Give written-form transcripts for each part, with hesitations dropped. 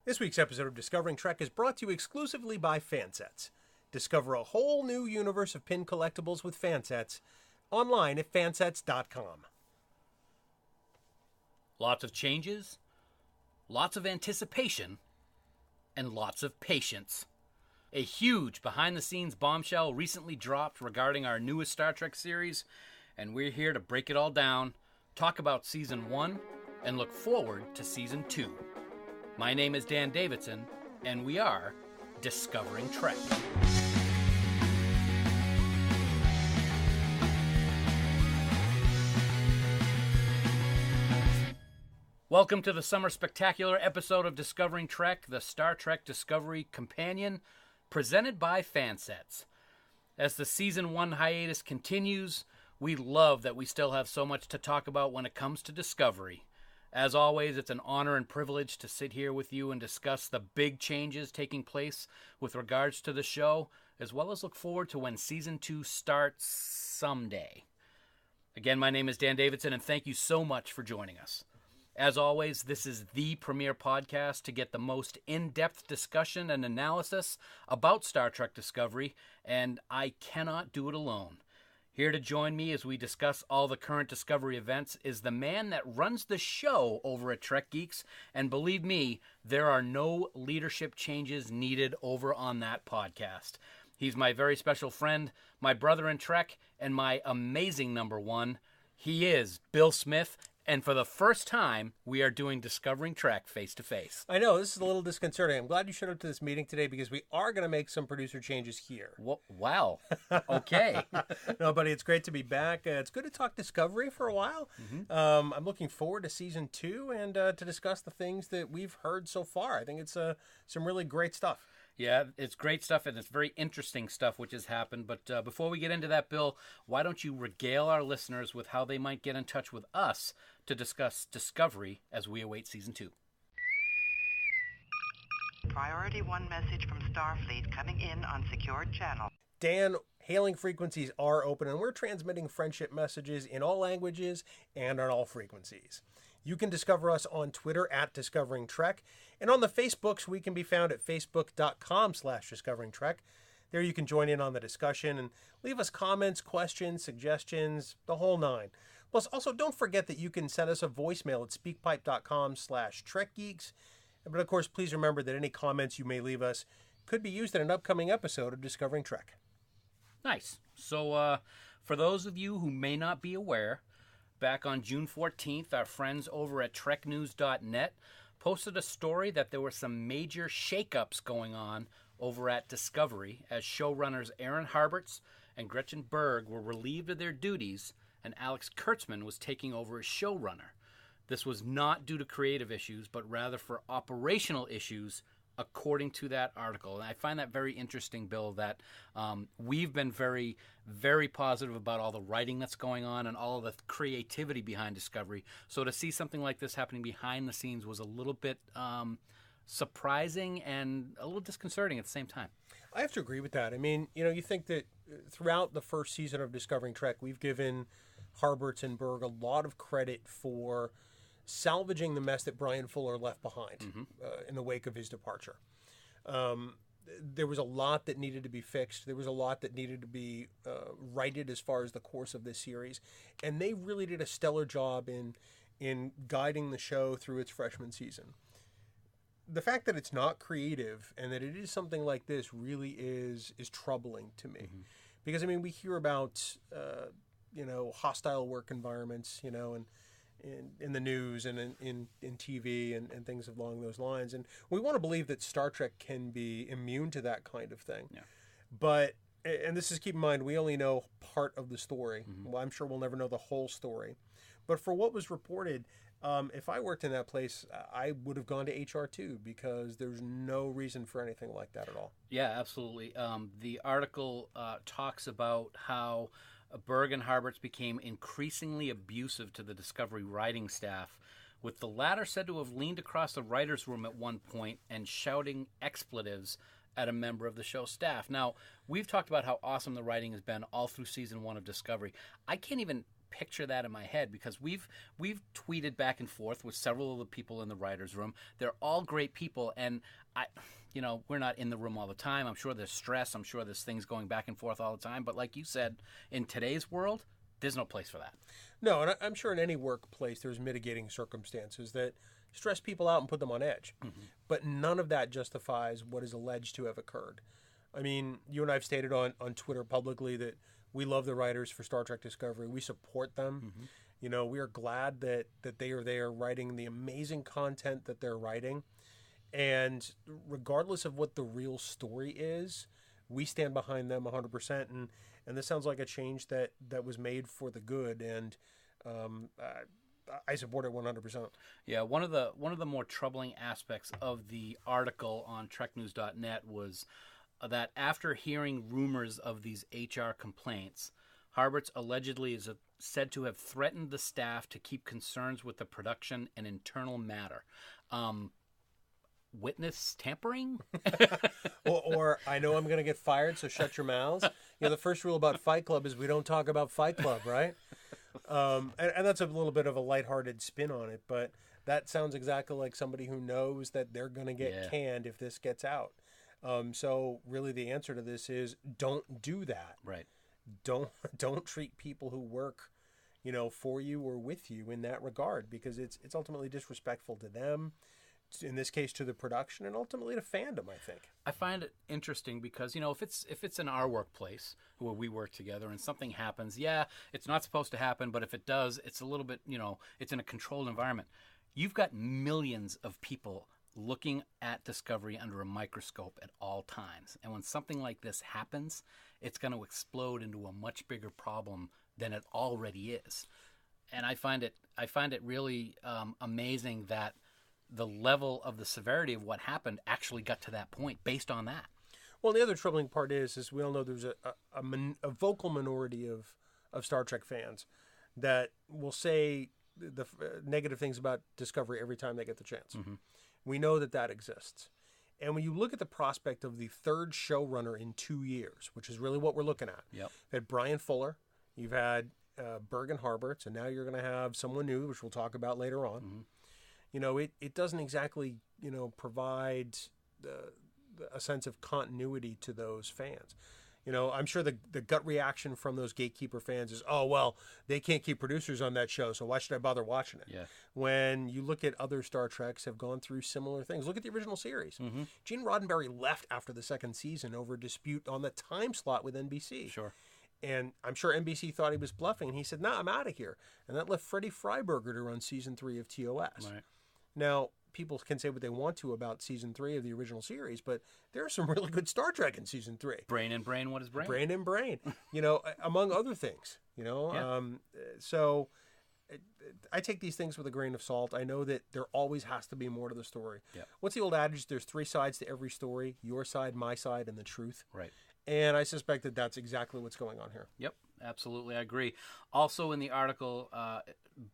This week's episode of Discovering Trek is brought to you exclusively by Fansets. Discover a whole new universe of pin collectibles with Fansets online at fansets.com. Lots of changes, lots of anticipation, and lots of patience. A huge behind-the-scenes bombshell recently dropped regarding our newest Star Trek series, and we're here to break it all down, talk about Season 1, and look forward to Season 2. My name is Dan Davidson, and we are Discovering Trek. Welcome to the Summer Spectacular episode of Discovering Trek, the Star Trek Discovery Companion, presented by Fansets. As the Season 1 hiatus continues, we love that we still have so much to talk about when it comes to Discovery. As always, it's an honor and privilege to sit here with you and discuss the big changes taking place with regards to the show, as well as look forward to when Season 2 starts someday. Again, my name is Dan Davidson, and thank you so much for joining us. As always, this is the premier podcast to get the most in-depth discussion and analysis about Star Trek Discovery, and I cannot do it alone. Here to join me as we discuss all the current Discovery events is the man that runs the show over at Trek Geeks, and believe me, there are no leadership changes needed over on that podcast. He's my very special friend, my brother in Trek, and my amazing number one. He is Bill Smith, and for the first time, we are doing Discovering Trek face-to-face. I know, this is a little disconcerting. I'm glad you showed up to this meeting today because we are going to make some producer changes here. Wow. Okay. No, buddy, it's great to be back. It's good to talk Discovery for a while. Mm-hmm. I'm looking forward to Season 2 and to discuss the things that we've heard so far. I think it's some really great stuff. Yeah, it's great stuff, and it's very interesting stuff which has happened. But before we get into that, Bill, why don't you regale our listeners with how they might get in touch with us to discuss Discovery as we await Season 2. Priority 1 message from Starfleet coming in on secured channel. Dan, hailing frequencies are open, and we're transmitting friendship messages in all languages and on all frequencies. You can discover us on Twitter at Discovering Trek, and on the Facebooks, we can be found at facebook.com/Discovering Trek. There you can join in on the discussion and leave us comments, questions, suggestions, the whole nine. Plus, also don't forget that you can send us a voicemail at speakpipe.com/TrekGeeks. But of course, please remember that any comments you may leave us could be used in an upcoming episode of Discovering Trek. Nice. So, for those of you who may not be aware, back on June 14th, our friends over at treknews.net posted a story that there were some major shakeups going on over at Discovery as showrunners Aaron Harberts and Gretchen Berg were relieved of their duties and Alex Kurtzman was taking over as showrunner. This was not due to creative issues, but rather for operational issues, according to that article. And I find that very interesting, Bill, that we've been very, very positive about all the writing that's going on and all of the creativity behind Discovery. So to see something like this happening behind the scenes was a little bit surprising and a little disconcerting at the same time. I have to agree with that. I mean, you think that throughout the first season of Discovering Trek, we've given Harberts and Berg a lot of credit for salvaging the mess that Brian Fuller left behind in the wake of his departure. There was a lot that needed to be fixed. There was a lot that needed to be righted as far as the course of this series. And they really did a stellar job in guiding the show through its freshman season. The fact that it's not creative and that it is something like this really is troubling to me. Mm-hmm. Because, I mean, we hear about, hostile work environments, and in the news and in TV and things along those lines. And we want to believe that Star Trek can be immune to that kind of thing. Yeah. But, and this is, keep in mind, we only know part of the story. Mm-hmm. Well, I'm sure we'll never know the whole story. But for what was reported, if I worked in that place, I would have gone to HR too, because there's no reason for anything like that at all. Yeah, absolutely. The article talks about how Berg and Harberts became increasingly abusive to the Discovery writing staff, with the latter said to have leaned across the writer's room at one point and shouting expletives at a member of the show staff. Now, we've talked about how awesome the writing has been all through Season 1 of Discovery. I can't even picture that in my head because we've tweeted back and forth with several of the people in the writers' room. They're all great people, and we're not in the room all the time. I'm sure there's stress. I'm sure there's things going back and forth all the time. But like you said, in today's world, there's no place for that. No, and I'm sure in any workplace there's mitigating circumstances that stress people out and put them on edge. Mm-hmm. But none of that justifies what is alleged to have occurred. I mean, you and I have stated on Twitter publicly that we love the writers for Star Trek Discovery. We support them. Mm-hmm. We are glad that they are there writing the amazing content that they're writing. And regardless of what the real story is, we stand behind them 100%. And this sounds like a change that was made for the good. And I support it 100%. Yeah, one of the more troubling aspects of the article on TrekNews.net was that after hearing rumors of these HR complaints, Harberts allegedly is said to have threatened the staff to keep concerns with the production an internal matter. Witness tampering? or I know I'm going to get fired, so shut your mouths. The first rule about Fight Club is we don't talk about Fight Club, right? And that's a little bit of a lighthearted spin on it, but that sounds exactly like somebody who knows that they're going to get canned if this gets out. So really the answer to this is don't do that. Right. Don't treat people who work, for you or with you in that regard, because it's ultimately disrespectful to them, in this case to the production, and ultimately to fandom, I think. I find it interesting because, if it's in our workplace where we work together and something happens, it's not supposed to happen, but if it does, it's a little bit, it's in a controlled environment. You've got millions of people looking at Discovery under a microscope at all times. And when something like this happens, it's going to explode into a much bigger problem than it already is. And I find it really amazing that the level of the severity of what happened actually got to that point based on that. Well, the other troubling part is we all know there's a vocal minority of Star Trek fans that will say the negative things about Discovery every time they get the chance. Mm-hmm. We know that exists. And when you look at the prospect of the third showrunner in 2 years, which is really what we're looking at. Yep. You've had Brian Fuller, you've had Berg and Harberts, and now you're going to have someone new, which we'll talk about later on. Mm-hmm. It doesn't exactly, provide a sense of continuity to those fans. I'm sure the gut reaction from those gatekeeper fans is, oh, well, they can't keep producers on that show, so why should I bother watching it? Yeah. When you look at other Star Treks have gone through similar things. Look at the original series. Mm-hmm. Gene Roddenberry left after the second season over a dispute on the time slot with NBC. Sure. And I'm sure NBC thought he was bluffing, and he said, I'm out of here. And that left Freddie Freiberger to run season 3 of TOS. Right. Now, people can say what they want to about season 3 of the original series, but there's some really good Star Trek in season 3. Brain and Brain, what is Brain? Brain and Brain, among other things, Yeah. So I take these things with a grain of salt. I know that there always has to be more to the story. Yeah. What's the old adage? There's 3 sides to every story: your side, my side, and the truth. Right. And I suspect that that's exactly what's going on here. Yep, absolutely. I agree. Also in the article,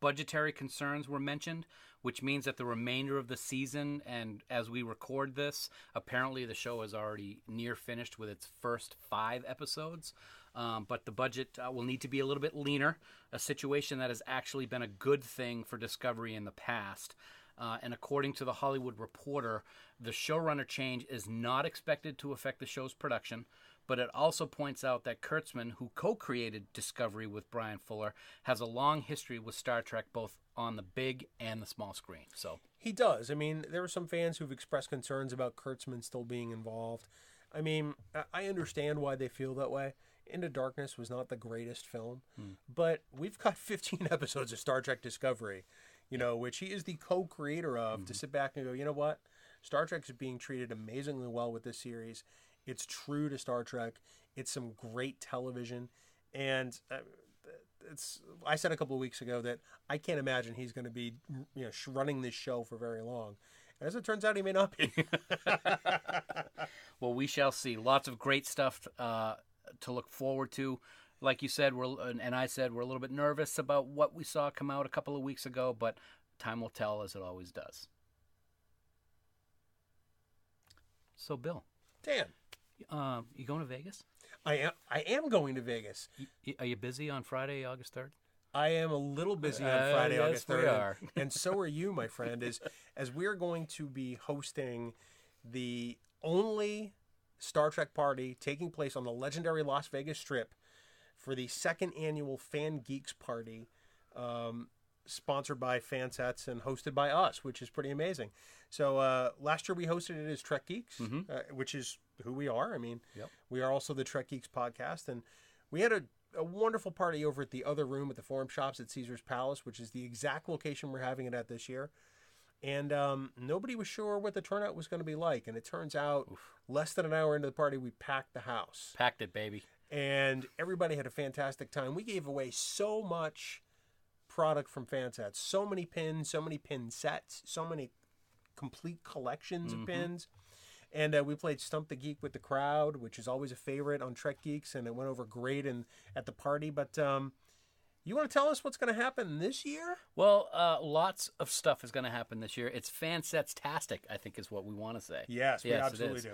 budgetary concerns were mentioned, which means that the remainder of the season, and as we record this, apparently the show is already near finished with its first 5 episodes. But the budget will need to be a little bit leaner, a situation that has actually been a good thing for Discovery in the past. And according to the Hollywood Reporter, the showrunner change is not expected to affect the show's production, but it also points out that Kurtzman, who co-created Discovery with Brian Fuller, has a long history with Star Trek both on the big and the small screen. So he does. I mean, there are some fans who've expressed concerns about Kurtzman still being involved. I mean, I understand why they feel that way. Into Darkness was not the greatest film, but we've got 15 episodes of Star Trek Discovery, which he is the co-creator of, to sit back and go, you know what? Star Trek is being treated amazingly well with this series. It's true to Star Trek. It's some great television. And I said a couple of weeks ago that I can't imagine he's going to be running this show for very long. And as it turns out, he may not be. Well, we shall see. Lots of great stuff to look forward to. Like you said, and I said, we're a little bit nervous about what we saw come out a couple of weeks ago, but time will tell, as it always does. So, Bill. Dan. You going to Vegas? I am going to Vegas. Are you busy on Friday, August 3rd? I am a little busy on Friday, yes, August 3rd. we are. And so are you, my friend, as we're going to be hosting the only Star Trek party taking place on the legendary Las Vegas Strip for the second annual Fan Geeks Party, sponsored by Fansets and hosted by us, which is pretty amazing. So last year we hosted it as Trek Geeks, which is who we are. I mean, we are also the Trek Geeks podcast, and we had a wonderful party over at the other room at the Forum Shops at Caesar's Palace, which is the exact location we're having it at this year. And nobody was sure what the turnout was going to be like. And it turns out less than an hour into the party, we packed the house. Packed it, baby. And everybody had a fantastic time. We gave away so much product from Fansets. So many pins, so many pin sets, so many complete collections of pins. And we played Stump the Geek with the crowd, which is always a favorite on Trek Geeks, and it went over great at the party. But you want to tell us what's going to happen this year? Well, lots of stuff is going to happen this year. It's Fansets-tastic, I think is what we want to say. Yes, we absolutely do.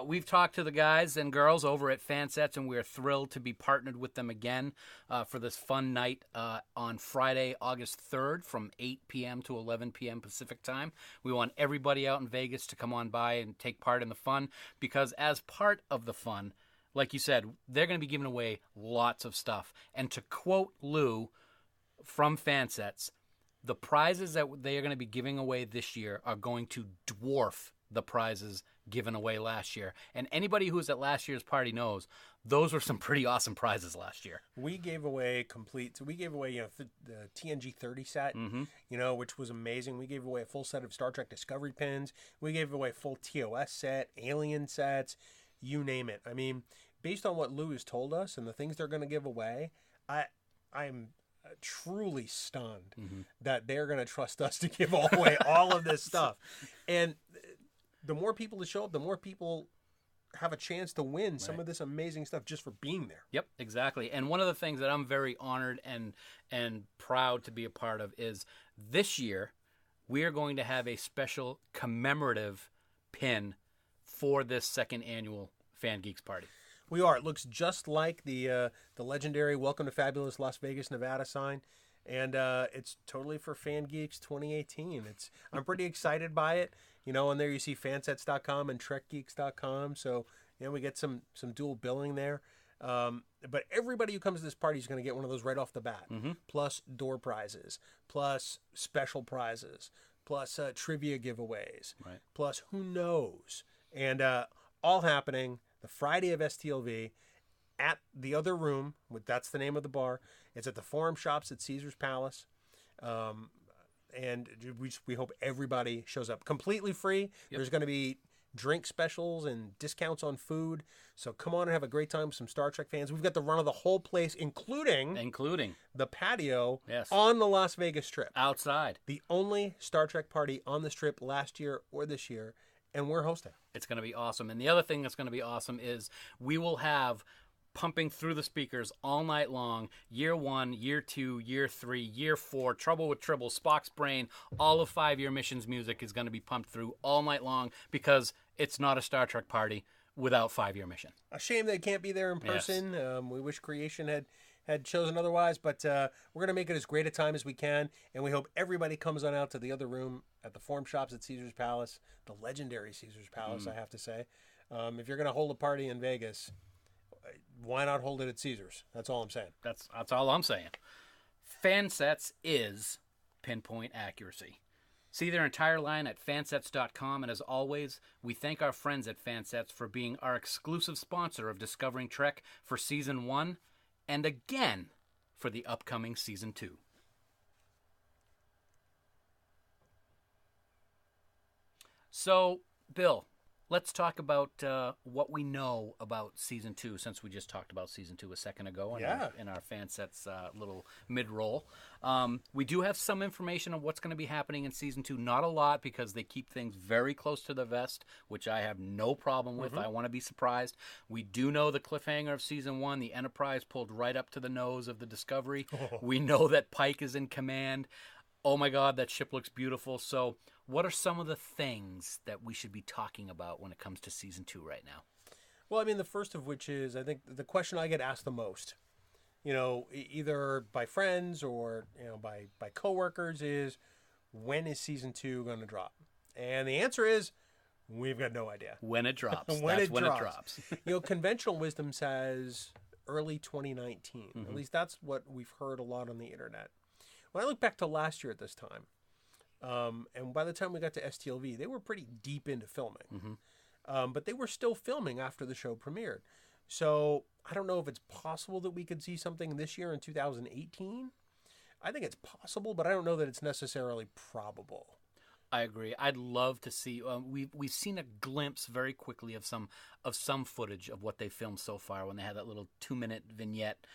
We've talked to the guys and girls over at Fansets, and we're thrilled to be partnered with them again for this fun night on Friday, August 3rd from 8 p.m. to 11 p.m. Pacific time. We want everybody out in Vegas to come on by and take part in the fun, because as part of the fun, like you said, they're going to be giving away lots of stuff. And to quote Lou from Fansets, the prizes that they are going to be giving away this year are going to dwarf the prizes given away last year. And anybody who was at last year's party knows those were some pretty awesome prizes last year. We gave away the TNG 30 set, which was amazing. We gave away a full set of Star Trek Discovery pins. We gave away a full TOS set, Alien sets, you name it. I mean, based on what Lou has told us and the things they're going to give away, I'm truly stunned that they're going to trust us to give away all of this stuff. And the more people that show up, the more people have a chance to win some of this amazing stuff just for being there. Yep, exactly. And one of the things that I'm very honored and proud to be a part of is this year we are going to have a special commemorative pin for this second annual Fan Geeks Party. We are. It looks just like the legendary Welcome to Fabulous Las Vegas, Nevada sign. And it's totally for Fan Geeks 2018. I'm pretty excited by it. On there you see fansets.com and trekgeeks.com. So, we get some dual billing there. But everybody who comes to this party is going to get one of those right off the bat. Plus door prizes, plus special prizes, plus trivia giveaways, plus who knows. And all happening the Friday of STLV at the other room. That's the name of the bar. It's at the Forum Shops at Caesar's Palace. And we hope everybody shows up. Completely free. There's going to be drink specials and discounts on food. So come on and have a great time with some Star Trek fans. We've got the run of the whole place, including the patio on the Las Vegas Strip. Outside. The only Star Trek party on the Strip last year or this year. And we're hosting. It's going to be awesome. And the other thing that's going to be awesome is we will have pumping through the speakers all night long, year 1, year 2, year 3, year 4, Trouble with Tribble, Spock's Brain, all of 5-year missions music is going to be pumped through all night long because it's not a Star Trek party without 5-year mission. A shame they can't be there in person. Yes. We wish Creation had chosen otherwise, but we're going to make it as great a time as we can, and we hope everybody comes on out to the other room at the Forum Shops at Caesar's Palace, the legendary Caesar's Palace, I have to say. If you're going to hold a party in Vegas, why not hold it at Caesar's? That's all I'm saying. That's all I'm saying. Fansets is pinpoint accuracy. See their entire line at fansets.com, and as always, we thank our friends at Fansets for being our exclusive sponsor of Discovering Trek for Season 1, and again for the upcoming Season 2. So, Bill, let's talk about what we know about Season 2, since we just talked about Season 2 a second ago in our Fansets little mid-roll. We do have some information on what's going to be happening in Season 2. Not a lot, because they keep things very close to the vest, which I have no problem with. I want to be surprised. We do know the cliffhanger of Season 1. The Enterprise pulled right up to the nose of the Discovery. We know that Pike is in command. Oh my God, that ship looks beautiful. So what are some of the things that we should be talking about when it comes to Season 2 right now? Well, I mean, the first of which is, I think, the question I get asked the most either by friends or by coworkers, is when is season 2 going to drop? And the answer is we've got no idea. When it drops. when That's it when drops. it drops. Conventional wisdom says early 2019. Mm-hmm. At least that's what we've heard a lot on the internet. When I look back to last year at this time, and by the time we got to STLV, they were pretty deep into filming. Mm-hmm. But they were still filming after the show premiered. So I don't know if it's possible that we could see something this year in 2018. I think it's possible, but I don't know that it's necessarily probable. I agree. I'd love to see. We've seen a glimpse very quickly of some footage of what they filmed so far when they had that little 2-minute vignette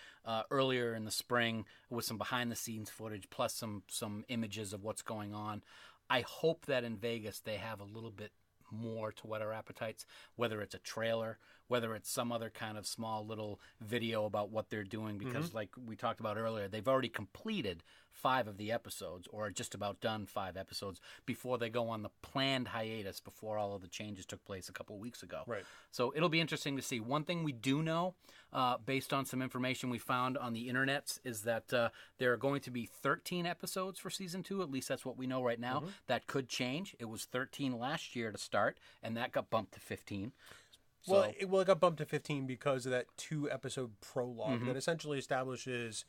earlier in the spring with some behind the scenes footage plus some images of what's going on. I hope that in Vegas they have a little bit more to whet our appetites, whether it's a trailer, whether it's some other kind of small little video about what they're doing, because like we talked about earlier, they've already completed 5 of the episodes, or just about done 5 episodes, before they go on the planned hiatus before all of the changes took place a couple of weeks ago. Right. So it'll be interesting to see. One thing we do know, based on some information we found on the internets, is that there are going to be 13 episodes for season 2. At least that's what we know right now. That could change. It was 13 last year to start, and that got bumped to 15. So, Well, it got bumped to 15 because of that 2-episode prologue that essentially establishes,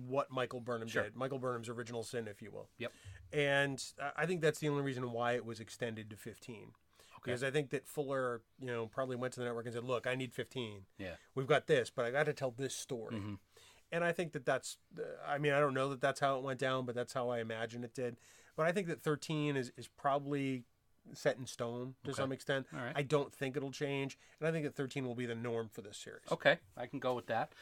what Michael Burnham did. Michael Burnham's original sin, if you will. Yep. And I think that's the only reason why it was extended to 15. Because I think that Fuller, probably went to the network and said, look, I need 15. Yeah. We've got this, but I got to tell this story. And I think that's, I don't know that that's how it went down, but that's how I imagine it did. But I think that 13 is probably set in stone to some extent. All right. I don't think it'll change, and I think that 13 will be the norm for this series. Okay, I can go with that.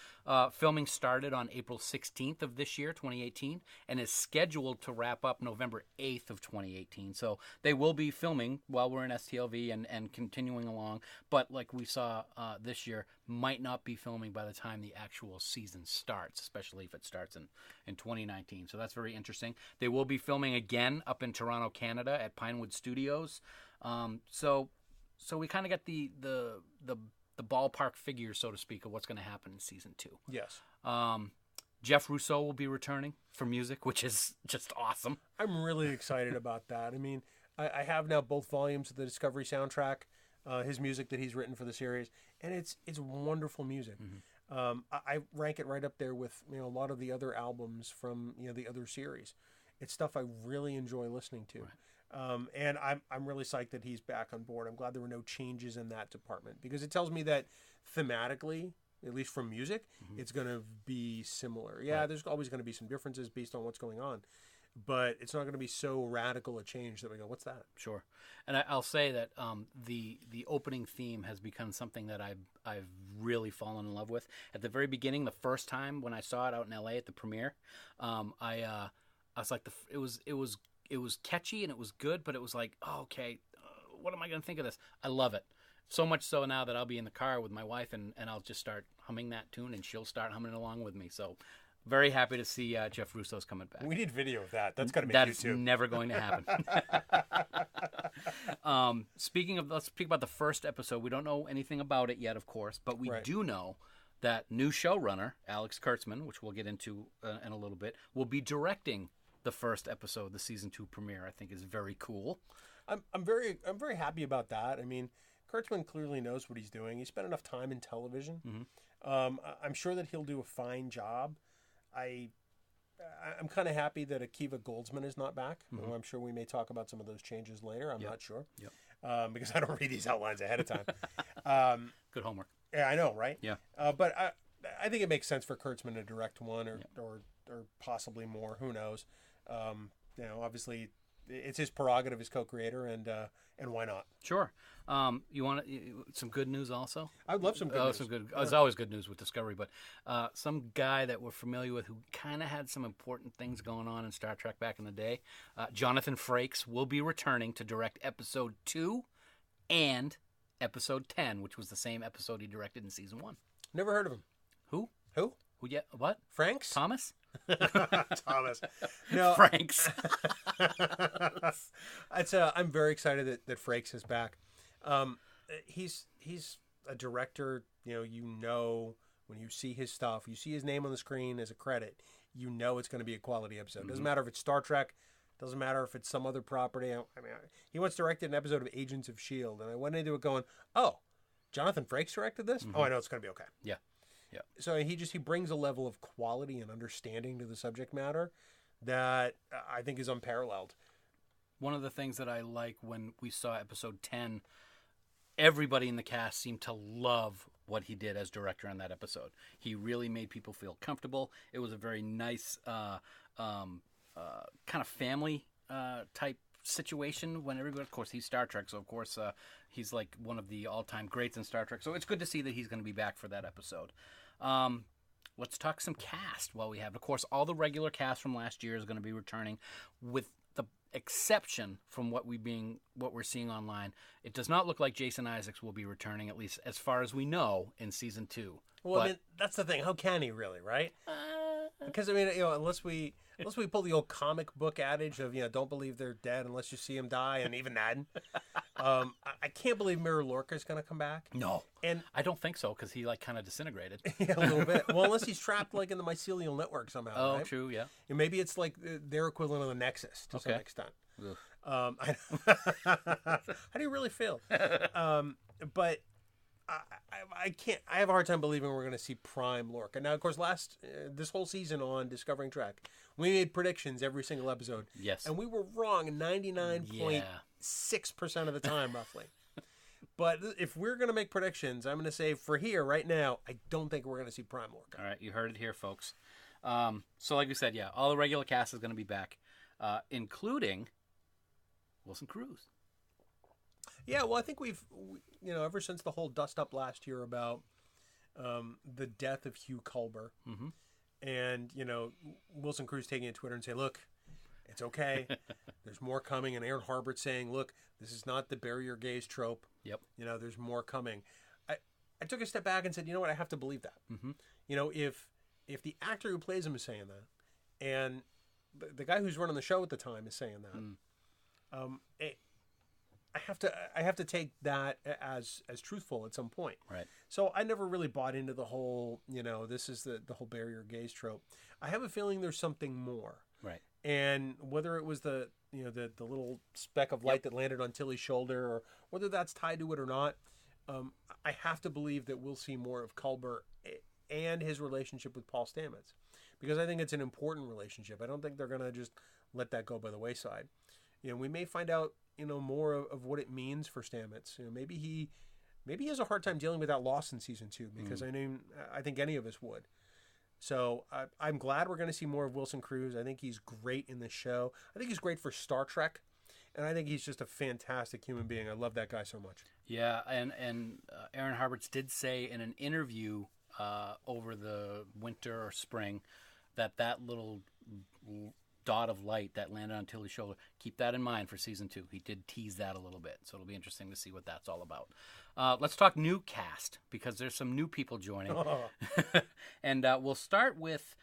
Filming started on April 16th of this year, 2018, and is scheduled to wrap up November 8th of 2018. So they will be filming while we're in STLV and continuing along, but like we saw this year, might not be filming by the time the actual season starts, especially if it starts in 2019. So that's very interesting. They will be filming again up in Toronto, Canada at Pinewood Studios. So we kind of get the ballpark figure, so to speak, of what's going to happen in season 2. Yes. Jeff Russo will be returning for music, which is just awesome. I'm really excited about that. I have now both volumes of the Discovery soundtrack, his music that he's written for the series, and it's wonderful music. I rank it right up there with a lot of the other albums from the other series. It's stuff I really enjoy listening to. Right. And I'm really psyched that he's back on board. I'm glad there were no changes in that department, because it tells me that thematically, at least from music, it's going to be similar. Yeah, right. There's always going to be some differences based on what's going on, but it's not going to be so radical a change that we go, what's that? Sure. And I'll say that the opening theme has become something that I've really fallen in love with. At the very beginning, the first time when I saw it out in LA at the premiere, I was like, it was catchy and it was good, but it was like, oh, okay, what am I going to think of this? I love it. So much so now that I'll be in the car with my wife and I'll just start humming that tune and she'll start humming it along with me. So very happy to see Jeff Russo's coming back. We need video of that. That's got to make That's YouTube. never going to happen. Let's speak about the first episode. We don't know anything about it yet, of course, but we do know that new showrunner, Alex Kurtzman, which we'll get into in a little bit, will be directing the first episode, the season 2 premiere. I think is very cool. I'm very happy about that. Kurtzman clearly knows what he's doing. He spent enough time in television. I'm sure that he'll do a fine job. I'm kind of happy that Akiva Goldsman is not back. I'm sure we may talk about some of those changes later. I'm not sure. Because I don't read these outlines ahead of time. Good homework. Yeah, I know, right? Yeah. But I think it makes sense for Kurtzman to direct one or possibly more. Who knows? Obviously, it's his prerogative as co-creator, and why not? Sure. You want some good news also? I would love some good news. There's always good news with Discovery, but some guy that we're familiar with who kind of had some important things going on in Star Trek back in the day, Jonathan Frakes, will be returning to direct episode 2 and episode 10, which was the same episode he directed in season 1. Never heard of him. Who? Who? Yeah, what? Franks? Thomas? Thomas. No. Franks. I'm very excited that Frakes is back. He's a director, when you see his stuff, you see his name on the screen as a credit, you know it's going to be a quality episode. Doesn't matter if it's Star Trek, doesn't matter if it's some other property. He once directed an episode of Agents of S.H.I.E.L.D., and I went into it going, oh, Jonathan Frakes directed this? Oh, I know it's going to be okay. Yeah. So he brings a level of quality and understanding to the subject matter that I think is unparalleled. One of the things that I like when we saw episode 10, everybody in the cast seemed to love what he did as director in that episode. He really made people feel comfortable. It was a very nice kind of family type situation when everybody, of course, he's Star Trek, so of course he's like one of the all-time greats in Star Trek. So it's good to see that he's going to be back for that episode. Let's talk some cast while we have. Of course, all the regular cast from last year is going to be returning, with the exception from what we're seeing online. It does not look like Jason Isaacs will be returning, at least as far as we know, in season 2. Well, I mean, that's the thing. How can he really, right? Because I mean, unless we pull the old comic book adage of don't believe they're dead unless you see them die, and even then, I can't believe Mirror Lorca's going to come back. No, and I don't think so, because he kind of disintegrated. Yeah, a little bit. Well, unless he's trapped in the mycelial network somehow. Oh, right? True, yeah. And maybe it's like their equivalent of the Nexus to some extent. How do you really feel? But I can't. I have a hard time believing we're going to see Prime Lorca. Now, of course, this whole season on Discovering Trek, we made predictions every single episode. Yes, and we were wrong 99.6% of the time, roughly. But if we're going to make predictions, I'm going to say for here right now, I don't think we're going to see Prime Lorca. All right, you heard it here, folks. So, like we said, yeah, all the regular cast is going to be back, including Wilson Cruz. Yeah, well, I think we've ever since the whole dust up last year about the death of Hugh Culber, and Wilson Cruz taking to Twitter and say, "Look, it's okay. There's more coming," and Aaron Harbert saying, "Look, this is not the bury your gays trope. Yep. There's more coming." I took a step back and said, "You know what? I have to believe that. If the actor who plays him is saying that, and the guy who's running the show at the time is saying that, I have to take that as truthful at some point." Right. So I never really bought into the whole, this is the whole barrier gaze trope. I have a feeling there's something more. Right. And whether it was the little speck of light that landed on Tilly's shoulder, or whether that's tied to it or not, I have to believe that we'll see more of Culber and his relationship with Paul Stamets, because I think it's an important relationship. I don't think they're going to just let that go by the wayside. We may find out more of what it means for Stamets. Maybe he has a hard time dealing with that loss in season 2, because I think any of us would. So I'm glad we're going to see more of Wilson Cruz. I think he's great in this show. I think he's great for Star Trek, and I think he's just a fantastic human being. I love that guy so much. Yeah, and Aaron Harberts did say in an interview over the winter or spring that little dot of light that landed on Tilly's shoulder, keep that in mind for season 2. He did tease that a little bit, so it'll be interesting to see what that's all about. Let's talk new cast, because there's some new people joining. And we'll start with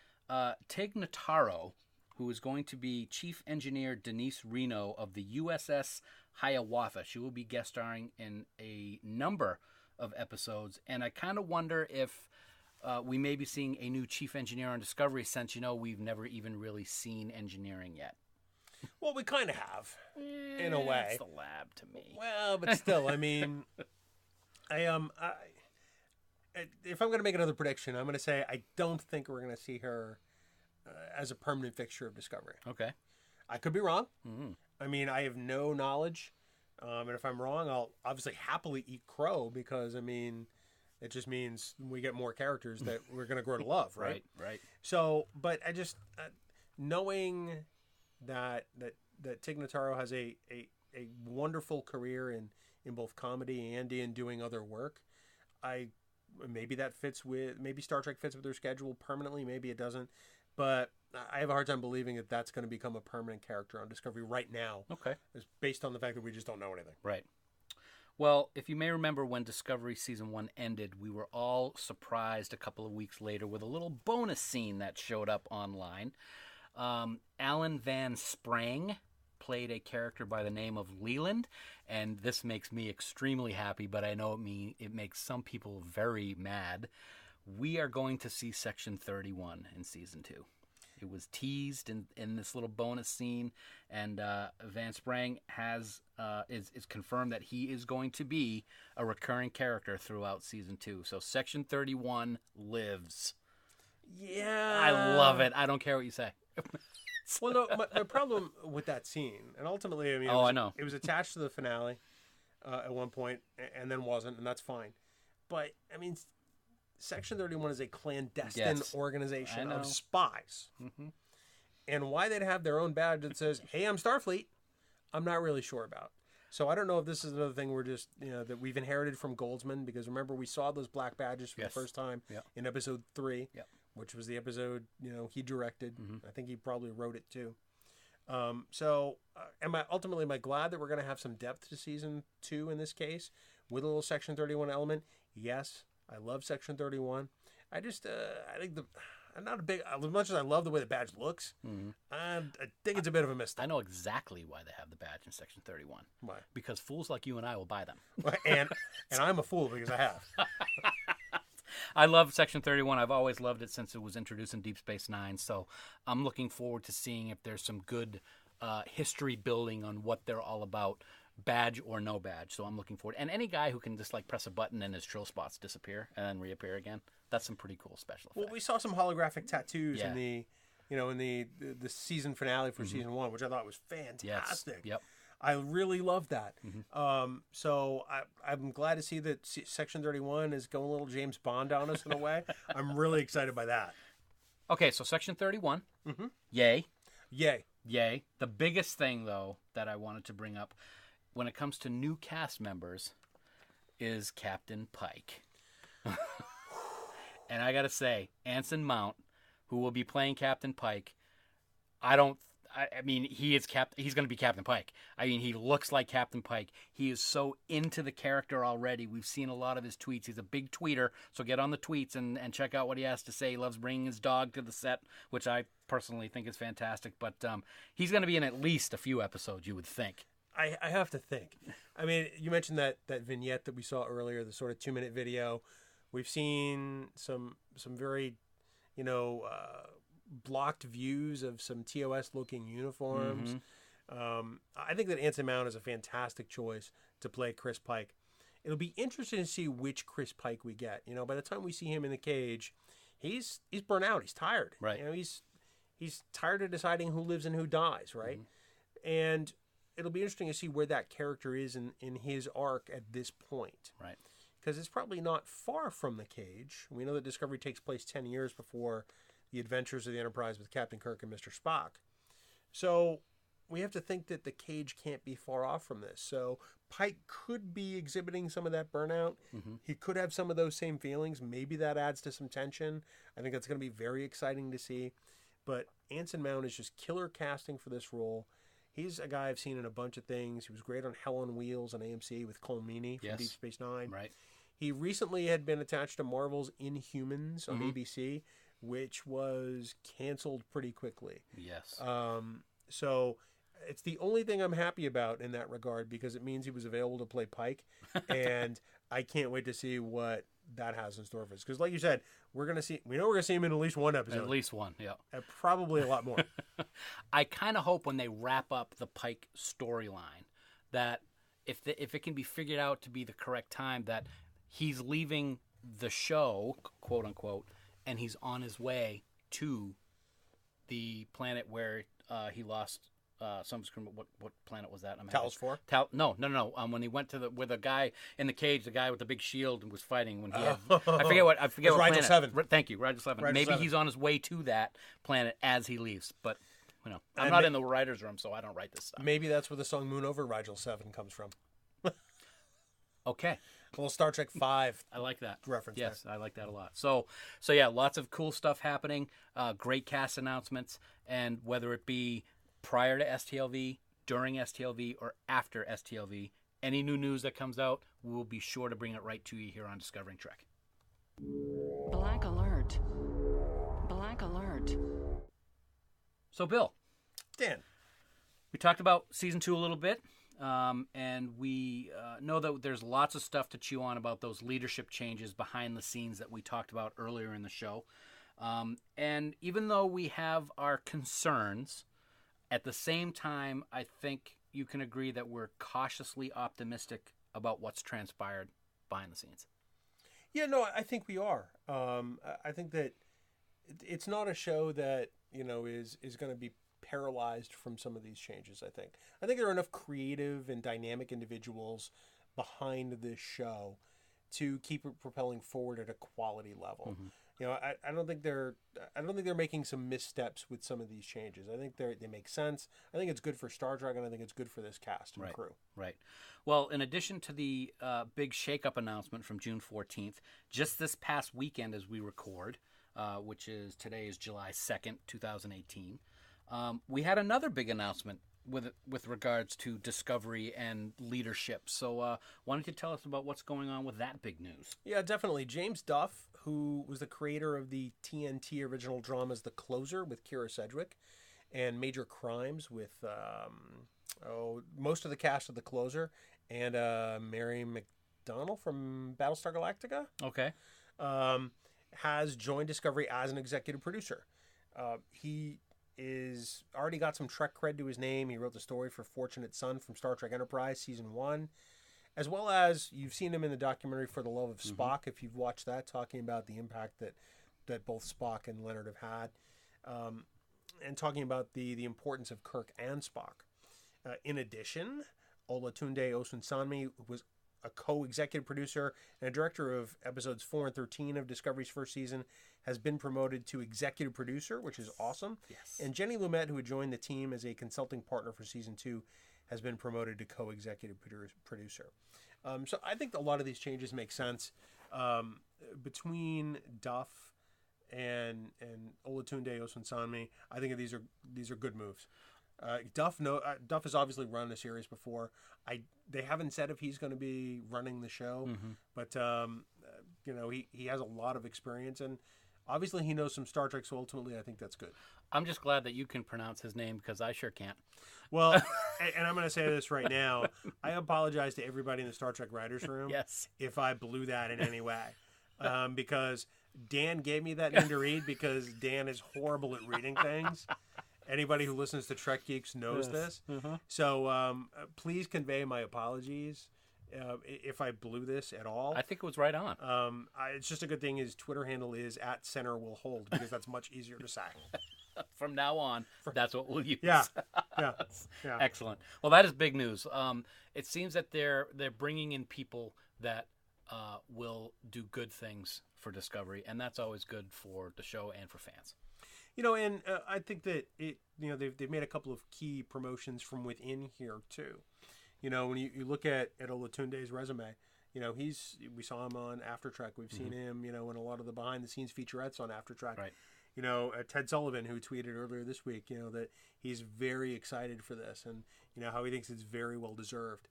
Tig Notaro, who is going to be Chief Engineer Denise Reno of the USS Hiawatha. She will be guest starring in a number of episodes, and I kind of wonder if we may be seeing a new chief engineer on Discovery, since we've never even really seen engineering yet. Well, we kind of have, in a way. It's the lab to me. Well, but still, I mean, if I'm going to make another prediction, I'm going to say I don't think we're going to see her as a permanent fixture of Discovery. Okay. I could be wrong. Mm-hmm. I mean, I have no knowledge, and if I'm wrong, I'll obviously happily eat crow, because it just means we get more characters that we're going to grow to love, right? Right. So, but I just knowing that Tig Notaro has a wonderful career in both comedy and in doing other work, maybe Star Trek fits with their schedule permanently, maybe it doesn't, but I have a hard time believing that that's going to become a permanent character on Discovery right now. Okay, it's based on the fact that we just don't know anything. Right. Well, if you may remember, when Discovery Season 1 ended, we were all surprised a couple of weeks later with a little bonus scene that showed up online. Alan Van Sprang played a character by the name of Leland, and this makes me extremely happy, but I know it makes some people very mad. we are going to see Section 31 in Season 2. It was teased in this little bonus scene, and Van Sprang is confirmed that he is going to be a recurring character throughout Season 2. So Section 31 lives. Yeah. I love it. I don't care what you say. Well, no, my problem with that scene, and ultimately, I mean, I know. It was attached to the finale at one point, and then wasn't, and that's fine. But, I mean, Section 31 is a clandestine organization of spies. Mm-hmm. And why they'd have their own badge that says, hey, I'm Starfleet, I'm not really sure about. So I don't know if this is another thing we're just, that we've inherited from Goldsman, because remember, we saw those black badges for the first time in episode 3, which was the episode, he directed. Mm-hmm. I think he probably wrote it too. So am I glad that we're going to have some depth to season 2 in this case with a little Section 31 element? Yes. I love Section 31. I just, I think I'm not a big, as much as I love the way the badge looks, I think it's a bit of a misstep. I know exactly why they have the badge in Section 31. Why? Because fools like you and I will buy them. and I'm a fool because I have. I love Section 31. I've always loved it since it was introduced in Deep Space Nine. So I'm looking forward to seeing if there's some good history building on what they're all about, badge or no badge. So I'm looking forward. And any guy who can just like press a button and his trill spots disappear and then reappear again, that's some pretty cool special effects. Well, we saw some holographic tattoos in the the season finale for season 1, which I thought was fantastic. Yes. Yep. I really loved that. Mm-hmm. So I'm glad to see that Section 31 is going a little James Bond on us in a way. I'm really excited by that. Okay, so Section 31. Mm-hmm. Yay. Yay. Yay. The biggest thing, though, that I wanted to bring up when it comes to new cast members is Captain Pike. And I got to say, Anson Mount, who will be playing Captain Pike, I mean, he's going to be Captain Pike. I mean, he looks like Captain Pike. He is so into the character already. We've seen a lot of his tweets. He's a big tweeter, so get on the tweets and check out what he has to say. He loves bringing his dog to the set, which I personally think is fantastic. But he's going to be in at least a few episodes, you would think. I have to think. I mean, you mentioned that vignette that we saw earlier, the sort of 2-minute video. We've seen some very, blocked views of some TOS-looking uniforms. Mm-hmm. I think that Anson Mount is a fantastic choice to play Chris Pike. It'll be interesting to see which Chris Pike we get. By the time we see him in the cage, he's burnt out. He's tired. Right. He's tired of deciding who lives and who dies. Right. Mm-hmm. And it'll be interesting to see where that character is in his arc at this point. Right. Because it's probably not far from the cage. We know that Discovery takes place 10 years before the adventures of the Enterprise with Captain Kirk and Mr. Spock. So we have to think that the cage can't be far off from this. So Pike could be exhibiting some of that burnout. Mm-hmm. He could have some of those same feelings. Maybe that adds to some tension. I think that's going to be very exciting to see. But Anson Mount is just killer casting for this role. He's a guy I've seen in a bunch of things. He was great on Hell on Wheels on AMC with Cole Meany from Deep Space Nine. Right. He recently had been attached to Marvel's Inhumans on ABC, which was canceled pretty quickly. Yes. So it's the only thing I'm happy about in that regard, because it means he was available to play Pike, and I can't wait to see what that has in store for us. Because like you said, we know we're going to see him in at least one episode. At least one, yeah. And probably a lot more. I kind of hope when they wrap up the Pike storyline that if it can be figured out to be the correct time, that he's leaving the show, quote unquote, and he's on his way to the planet where he lost some. What planet was that? Talos 4? No. When he went to where the guy in the cage, the guy with the big shield, was fighting. When he had, I forget what Rigel planet. 7. Thank you, Rigel 7. Rigel Maybe 7. he's on his way to that planet as he leaves. But I'm not in the writer's room, so I don't write this stuff. Maybe that's where the song "Moon Over Rigel 7" comes from. Okay. A little Star Trek 5. I like that reference. Yes, I like that a lot. So yeah, lots of cool stuff happening. Great cast announcements, and whether it be prior to STLV, during STLV, or after STLV, any new news that comes out, we'll be sure to bring it right to you here on Discovering Trek. Black alert. Black alert. So, Bill. Dan. We talked about Season 2 a little bit. and we know that there's lots of stuff to chew on about those leadership changes behind the scenes that we talked about earlier in the show. And even though we have our concerns, at the same time, I think you can agree that we're cautiously optimistic about what's transpired behind the scenes. Yeah, no, I think we are. I think that it's not a show that, is going to be paralyzed from some of these changes, I think. I think there are enough creative and dynamic individuals behind this show to keep it propelling forward at a quality level. Mm-hmm. I don't think they're making some missteps with some of these changes. I think they make sense. I think it's good for Star Trek, and I think it's good for this cast and crew. Right. Well, in addition to the big shakeup announcement from June 14th, just this past weekend as we record, which is today is July 2nd, 2018, we had another big announcement with regards to Discovery and leadership. So why don't you tell us about what's going on with that big news? Yeah, definitely. James Duff, who was the creator of the TNT original dramas The Closer with Kira Sedgwick and Major Crimes with most of the cast of The Closer and Mary McDonnell from Battlestar Galactica. Okay. Has joined Discovery as an executive producer. He is already got some Trek cred to his name. He wrote the story for Fortunate Son from Star Trek Enterprise Season 1, as well as you've seen him in the documentary For the Love of Spock, if you've watched that, talking about the impact that both Spock and Leonard have had, and talking about the importance of Kirk and Spock. In addition, Olatunde Osunsanmi was a co-executive producer and a director of episodes 4 and 13 of Discovery's first season, has been promoted to executive producer, which is awesome. Yes. And Jenny Lumet, who had joined the team as a consulting partner for season 2, has been promoted to co-executive producer. So I think a lot of these changes make sense. Between Duff and Olatunde Osunsanmi, I think these are good moves. Duff has obviously run a series before. They haven't said if he's going to be running the show, but he has a lot of experience, and obviously he knows some Star Trek. So ultimately, I think that's good. I'm just glad that you can pronounce his name because I sure can't. Well, and I'm going to say this right now. I apologize to everybody in the Star Trek writers' room if I blew that in any way, because Dan gave me that name to read because Dan is horrible at reading things. Anybody who listens to Trek Geeks knows this. So please convey my apologies if I blew this at all. I think it was right on. It's just a good thing his Twitter handle is @CenterWillHold because that's much easier to say. From now on, that's what we'll use. Yeah. Excellent. Well, that is big news. It seems that they're bringing in people that will do good things for Discovery, and that's always good for the show and for fans. And I think that they've made a couple of key promotions from within here too. When you look at Olatunde's resume, we saw him on After Trek. We've seen him, in a lot of the behind the scenes featurettes on After Trek. Right. Ted Sullivan, who tweeted earlier this week, that he's very excited for this and how he thinks it's very well deserved.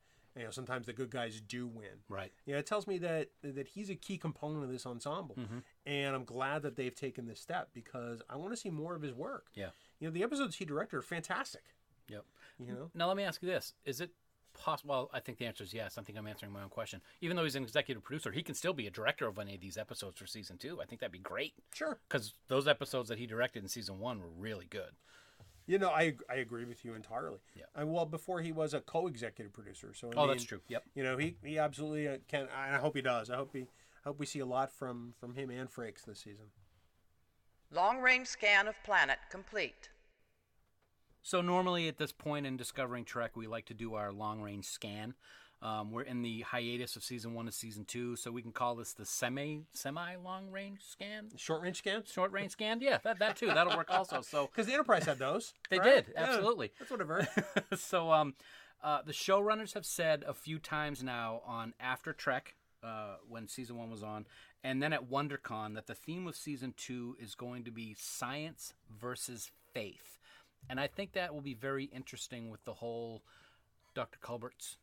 Sometimes the good guys do win. Right. It tells me that he's a key component of this ensemble. And I'm glad that they've taken this step because I want to see more of his work. Yeah. The episodes he directed are fantastic. Yep. Now let me ask you this. Is it possible? Well, I think the answer is yes. I think I'm answering my own question. Even though he's an executive producer, he can still be a director of any of these episodes for season 2. I think that'd be great. Sure. Because those episodes that he directed in season 1 were really good. I agree with you entirely. Yeah. Well, before he was a co-executive producer, so that's true. Yep. He absolutely can. I hope he does. I hope we see a lot from him and Frakes this season. Long-range scan of planet complete. So normally at this point in Discovering Trek, we like to do our long-range scan. We're in the hiatus of season 1 to season 2, so we can call this the semi-long-range scan. Short-range scan. Short-range scan. Yeah, that too. That'll work also. So because the Enterprise had those, they right? did absolutely. Yeah, that's what I've heard. So the showrunners have said a few times now on After Trek, when season 1 was on, and then at WonderCon that the theme of season 2 is going to be science versus faith. And I think that will be very interesting with the whole Dr. Culbert's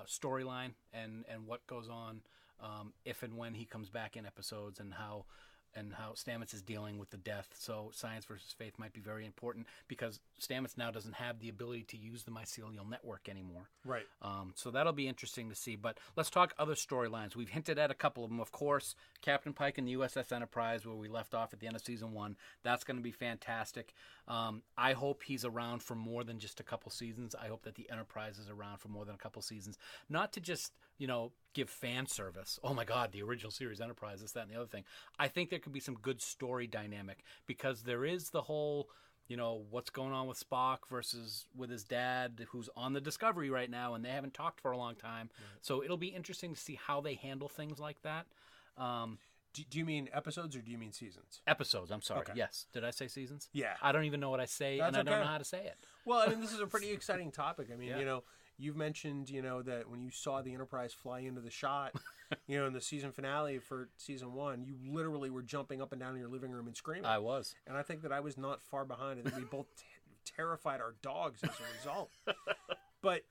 storyline and what goes on if and when he comes back in episodes and how how Stamets is dealing with the death. So science versus faith might be very important because Stamets now doesn't have the ability to use the mycelial network anymore. Right. So that'll be interesting to see. But let's talk other storylines. We've hinted at a couple of them. Of course, Captain Pike and the USS Enterprise, where we left off at the end of season 1. That's going to be fantastic. I hope he's around for more than just a couple seasons. I hope that the Enterprise is around for more than a couple seasons. Not to just, give fan service. Oh my God, the original series Enterprise, this, that, and the other thing. I think there could be some good story dynamic because there is the whole, what's going on with Spock versus with his dad, who's on the Discovery right now, and they haven't talked for a long time. Right. So it'll be interesting to see how they handle things like that. Do you mean episodes or do you mean seasons? Episodes, I'm sorry. Okay. Yes. Did I say seasons? Yeah. I don't even know what I say, That's and I don't okay. know how to say it. Well, this is a pretty exciting topic. I mean, Yeah. You've mentioned, that when you saw the Enterprise fly into the shot, in the season finale for season 1, you literally were jumping up and down in your living room and screaming. I was. And I think that I was not far behind. I think we both terrified our dogs as a result. But,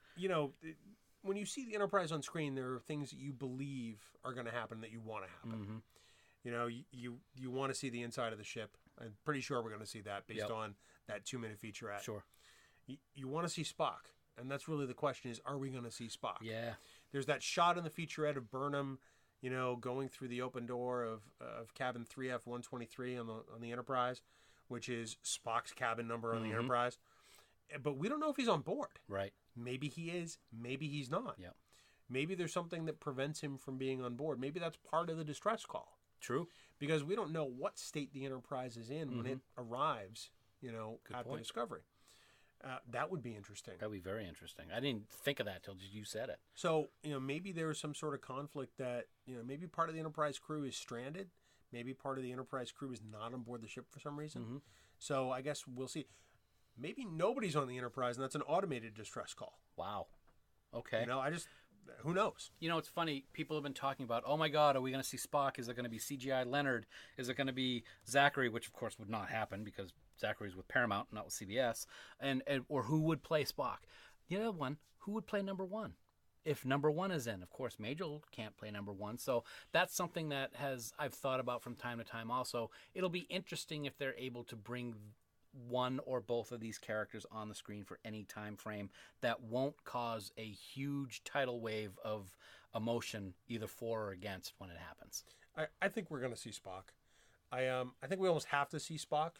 when you see the Enterprise on screen, there are things that you believe are going to happen that you want to happen. Mm-hmm. You want to see the inside of the ship. I'm pretty sure we're going to see that based on that 2-minute featurette. Sure. You want to see Spock. And that's really the question is, are we going to see Spock? Yeah. There's that shot in the featurette of Burnham, going through the open door of cabin 3F-123 on the Enterprise, which is Spock's cabin number on the Enterprise. But we don't know if he's on board. Right. Maybe he is. Maybe he's not. Yeah. Maybe there's something that prevents him from being on board. Maybe that's part of the distress call. True. Because we don't know what state the Enterprise is in when it arrives, at the Discovery. That would be interesting. That would be very interesting. I didn't think of that till you said it. So, maybe there was some sort of conflict that, maybe part of the Enterprise crew is stranded. Maybe part of the Enterprise crew is not on board the ship for some reason. Mm-hmm. So I guess we'll see. Maybe nobody's on the Enterprise and that's an automated distress call. Wow. Okay. Who knows? It's funny. People have been talking about, oh my God, are we going to see Spock? Is it going to be CGI Leonard? Is it going to be Zachary? Which, of course, would not happen because Zachary's with Paramount, not with CBS. Or who would play Spock? The other one, who would play number 1? If number 1 is in, of course, Majel can't play number 1. So that's something that I've thought about from time to time also. It'll be interesting if they're able to bring one or both of these characters on the screen for any time frame that won't cause a huge tidal wave of emotion either for or against when it happens. I think we're going to see Spock. I think we almost have to see Spock.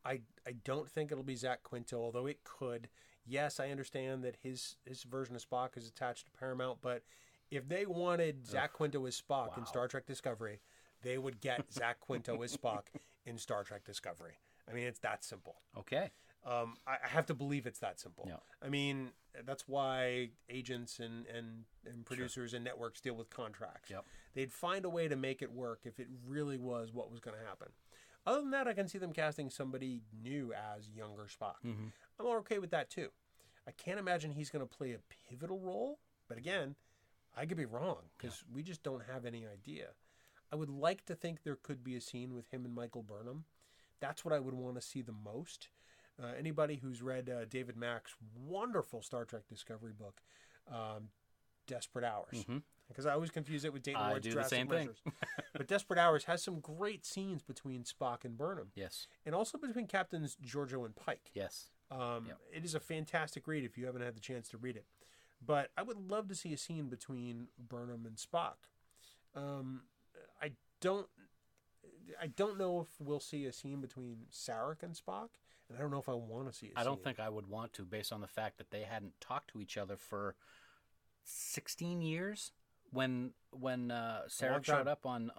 I don't think it'll be Zach Quinto, although it could. Yes, I understand that his version of Spock is attached to Paramount, but if they wanted Zach Quinto as Spock in Star Trek Discovery, they would get Zach Quinto as Spock in Star Trek Discovery. I mean, it's that simple. Okay. I have to believe it's that simple. Yeah. I mean, that's why agents and producers and networks deal with contracts. Yep. They'd find a way to make it work if it really was what was going to happen. Other than that, I can see them casting somebody new as younger Spock. Mm-hmm. I'm okay with that, too. I can't imagine he's going to play a pivotal role. But again, I could be wrong because we just don't have any idea. I would like to think there could be a scene with him and Michael Burnham. That's what I would want to see the most. Anybody who's read David Mack's wonderful Star Trek Discovery book, Desperate Hours, because I always confuse it with Dayton Ward's Jurassic Measures. But Desperate Hours has some great scenes between Spock and Burnham. Yes. And also between Captains Giorgio and Pike. Yes. It is a fantastic read if you haven't had the chance to read it. But I would love to see a scene between Burnham and Spock. I don't know if we'll see a scene between Sarek and Spock, and I don't know if I want to see a scene. I don't think I would want to, based on the fact that they hadn't talked to each other for 16 years when Sarek showed up on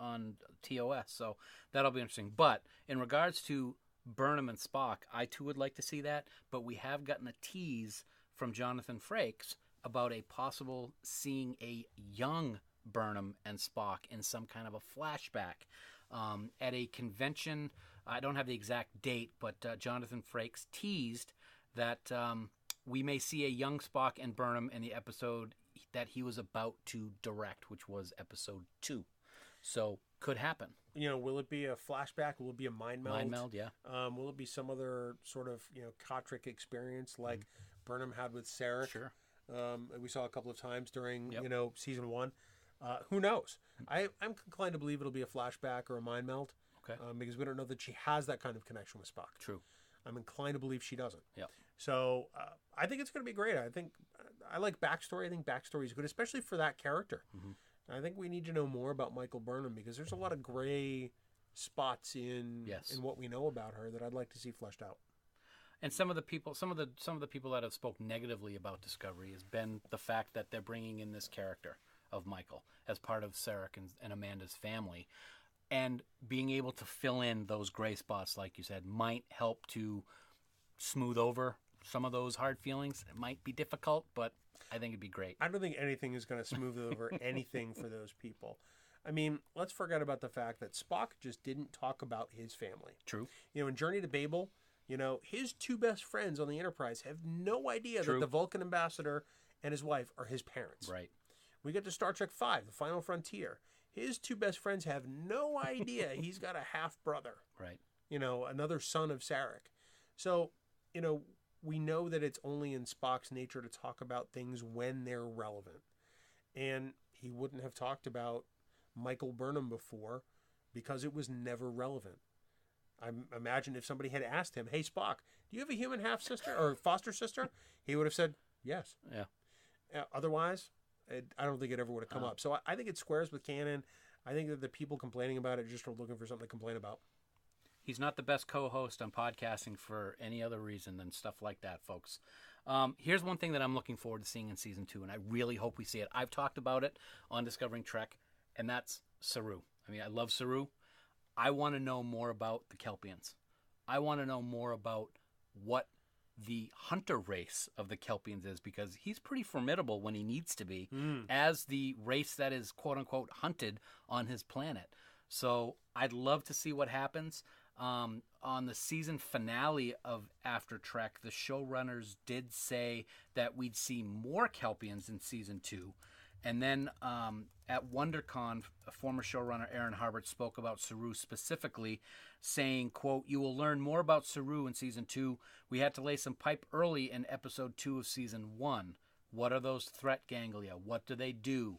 TOS. So that'll be interesting. But in regards to Burnham and Spock, I too would like to see that, but we have gotten a tease from Jonathan Frakes about a possible seeing a young Burnham and Spock in some kind of a flashback at a convention. I don't have the exact date, but Jonathan Frakes teased that we may see a young Spock and Burnham in the episode that he was about to direct, which was episode 2. So could happen. Will it be a flashback? Will it be a mind meld? Mind meld, yeah. Will it be some other sort of Kotrick experience like Burnham had with Sarek? Sure. We saw a couple of times during season 1. Who knows? I'm inclined to believe it'll be a flashback or a mind meld. Okay. Because we don't know that she has that kind of connection with Spock. True. I'm inclined to believe she doesn't. Yeah. So I think it's going to be great. I like backstory. I think backstory is good, especially for that character. I think we need to know more about Michael Burnham because there's a lot of gray spots in what we know about her that I'd like to see fleshed out. And some of the people that have spoke negatively about Discovery has been the fact that they're bringing in this character of Michael as part of Sarek and Amanda's family. And being able to fill in those gray spots, like you said, might help to smooth over some of those hard feelings. It might be difficult, but I think it'd be great. I don't think anything is going to smooth over anything for those people. I mean, let's forget about the fact that Spock just didn't talk about his family. True. In Journey to Babel, his two best friends on the Enterprise have no idea that the Vulcan ambassador and his wife are his parents. Right. We get to Star Trek V, The Final Frontier. His two best friends have no idea he's got a half-brother. Right. Another son of Sarek. So, we know that it's only in Spock's nature to talk about things when they're relevant. And he wouldn't have talked about Michael Burnham before because it was never relevant. I imagine if somebody had asked him, hey, Spock, do you have a human half-sister or foster sister? He would have said, yes. Yeah. Otherwise, I don't think it ever would have come up. So I think it squares with canon. I think that the people complaining about it just are looking for something to complain about. He's not the best co-host on podcasting for any other reason than stuff like that, folks. Here's one thing that I'm looking forward to seeing in Season 2, and I really hope we see it. I've talked about it on Discovering Trek, and that's Saru. I mean, I love Saru. I want to know more about the Kelpians. I want to know more about what the hunter race of the Kelpians is, because he's pretty formidable when he needs to be as the race that is quote-unquote hunted on his planet. So I'd love to see what happens. On the season finale of After Trek, the showrunners did say that we'd see more Kelpians in Season 2. And then at WonderCon, a former showrunner, Aaron Harbert, spoke about Saru specifically, saying, quote, "You will learn more about Saru in Season 2. We had to lay some pipe early in Episode 2 of Season 1. What are those threat ganglia? What do they do?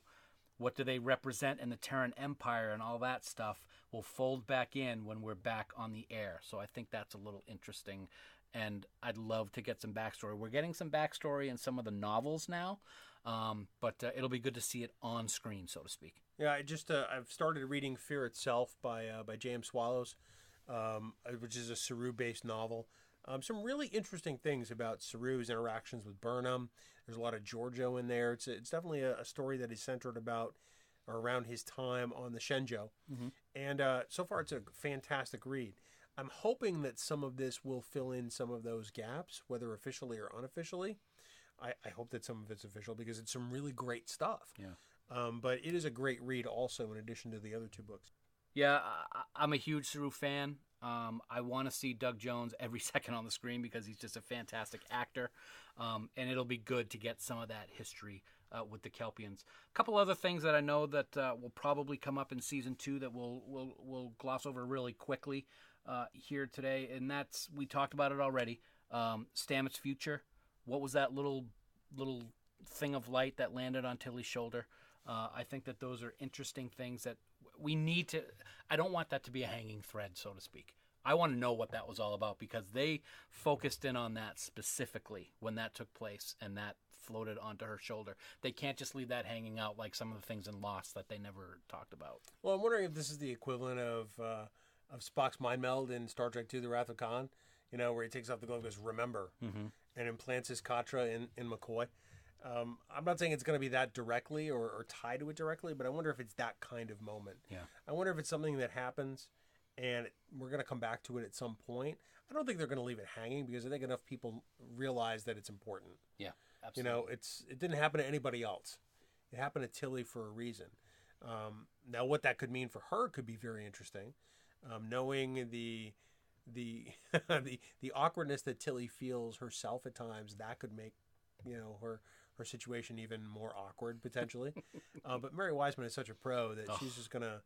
What do they represent in the Terran Empire?" And all that stuff will fold back in when we're back on the air. So I think that's a little interesting, and I'd love to get some backstory. We're getting some backstory in some of the novels now, but it'll be good to see it on screen, so to speak. Yeah, I've started reading Fear Itself by James Swallows, which is a Saru-based novel. Some really interesting things about Saru's interactions with Burnham. There's a lot of Giorgio in there. It's definitely a story that is centered around his time on the Shenzhou. And so far, it's a fantastic read. I'm hoping that some of this will fill in some of those gaps, whether officially or unofficially. I hope that some of it's official because it's some really great stuff. Yeah. But it is a great read also in addition to the other two books. Yeah, I'm a huge Saru fan. I want to see Doug Jones every second on the screen because he's just a fantastic actor. And it'll be good to get some of that history with the Kelpians. A couple other things that I know that will probably come up in Season 2 that we'll gloss over really quickly here today. And that's, we talked about it already, Stamets' future. What was that little thing of light that landed on Tilly's shoulder? I think that those are interesting things that we need to... I don't want that to be a hanging thread, so to speak. I want to know what that was all about because they focused in on that specifically when that took place and that floated onto her shoulder. They can't just leave that hanging out like some of the things in Lost that they never talked about. Well, I'm wondering if this is the equivalent of Spock's mind meld in Star Trek II, The Wrath of Khan, where he takes off the glove and goes, "Remember," and implants his Katra in McCoy. I'm not saying it's going to be that directly or tied to it directly, but I wonder if it's that kind of moment. Yeah. I wonder if it's something that happens and we're going to come back to it at some point. I don't think they're going to leave it hanging because I think enough people realize that it's important. Yeah, absolutely. It didn't happen to anybody else. It happened to Tilly for a reason. Now, what that could mean for her could be very interesting. Knowing the awkwardness that Tilly feels herself at times, that could make her situation even more awkward potentially. But Mary Wiseman is such a pro that she's gonna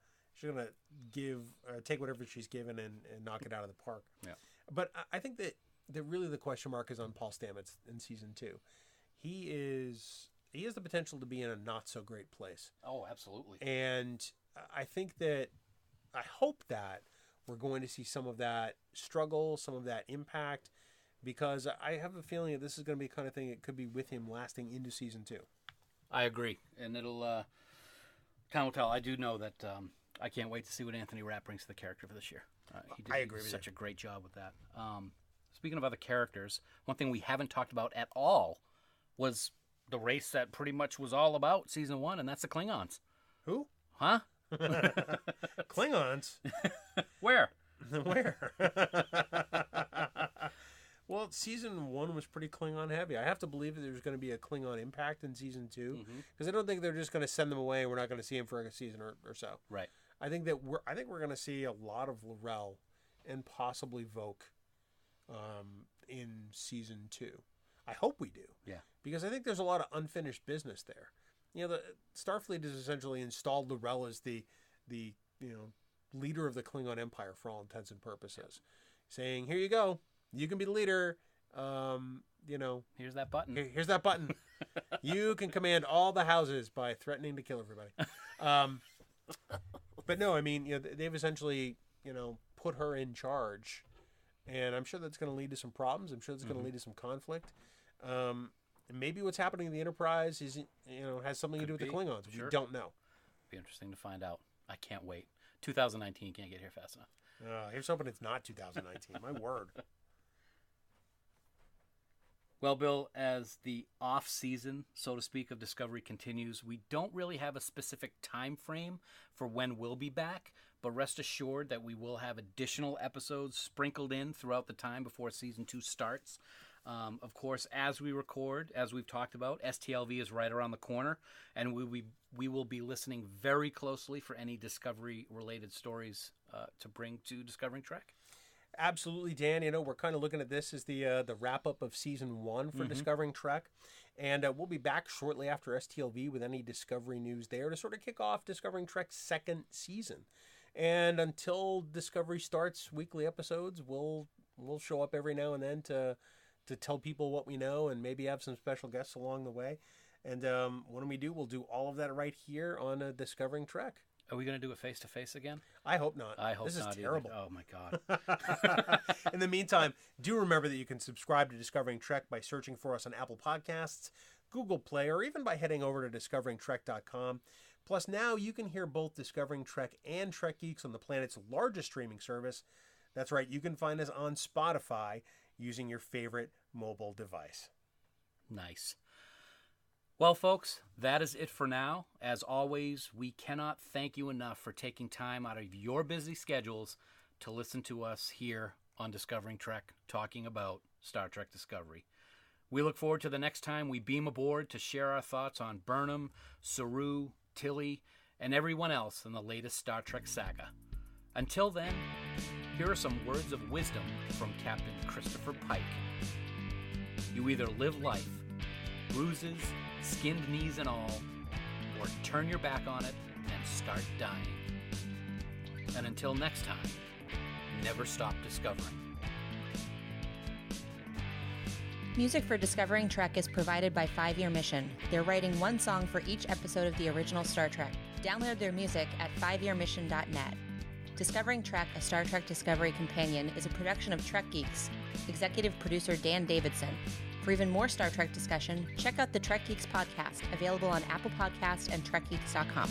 take whatever she's given and knock it out of the park. Yeah. But I think that really the question mark is on Paul Stamets in Season 2. He has the potential to be in a not so great place. Oh, absolutely. And I think that I hope that we're going to see some of that struggle, some of that impact, because I have a feeling that this is going to be the kind of thing that could be with him lasting into season 2. I agree, and it'll time will tell. I do know that I can't wait to see what Anthony Rapp brings to the character for this year. He did such a great job with that. Speaking of other characters, one thing we haven't talked about at all was the race that pretty much was all about season 1, and that's the Klingons. Who? Huh? Klingons? Where? Where? Well, season 1 was pretty Klingon heavy. I have to believe that there's going to be a Klingon impact in season 2, because I don't think they're just going to send them away and we're not going to see them for a season or so. Right. I think we're going to see a lot of L'Rell and possibly Voq in season 2. I hope we do. Yeah. Because I think there's a lot of unfinished business there. You know, the Starfleet has essentially installed L'Rell as the leader of the Klingon Empire for all intents and purposes, saying, "Here you go. You can be the leader. Here's that button. Here's that button. You can command all the houses by threatening to kill everybody." But no, I mean, they've essentially, put her in charge, and I'm sure that's going to lead to some problems. I'm sure that's going to lead to some conflict. Maybe what's happening in the Enterprise is, has something to do with the Klingons. Sure. We don't know. Be interesting to find out. I can't wait. 2019 can't get here fast enough. Here's hoping it's not 2019. My word. Well, Bill, as the off-season, so to speak, of Discovery continues, we don't really have a specific time frame for when we'll be back, but rest assured that we will have additional episodes sprinkled in throughout the time before Season 2 starts. Of course, as we record, as we've talked about, STLV is right around the corner, and we will be listening very closely for any Discovery-related stories to bring to Discovering Trek. Absolutely, Dan. We're kind of looking at this as the wrap-up of Season 1 for Discovering Trek. And we'll be back shortly after STLV with any Discovery news there to sort of kick off Discovering Trek's second season. And until Discovery starts weekly episodes, we'll show up every now and then to tell people what we know and maybe have some special guests along the way. And when we do, we'll do all of that right here on Discovering Trek. Are we going to do it face-to-face again? I hope not. I hope not. This is terrible. Either. Oh, my God. In the meantime, do remember that you can subscribe to Discovering Trek by searching for us on Apple Podcasts, Google Play, or even by heading over to discoveringtrek.com. Plus, now you can hear both Discovering Trek and Trek Geeks on the planet's largest streaming service. That's right, you can find us on Spotify using your favorite mobile device. Nice. Well, folks, that is it for now. As always, we cannot thank you enough for taking time out of your busy schedules to listen to us here on Discovering Trek, talking about Star Trek Discovery. We look forward to the next time we beam aboard to share our thoughts on Burnham, Saru, Tilly, and everyone else in the latest Star Trek saga. Until then, here are some words of wisdom from Captain Christopher Pike. You either live life, bruises, skinned knees and all, or turn your back on it and start dying. And until next time, never stop discovering. Music for Discovering Trek is provided by 5 Year Mission. They're writing one song for each episode of the original Star Trek. Download their music at 5yearmission.net. Discovering Trek, a Star Trek Discovery companion, is a production of Trek Geeks. Executive producer Dan Davidson. For even more Star Trek discussion, check out the Trek Geeks podcast, available on Apple Podcasts and TrekGeeks.com.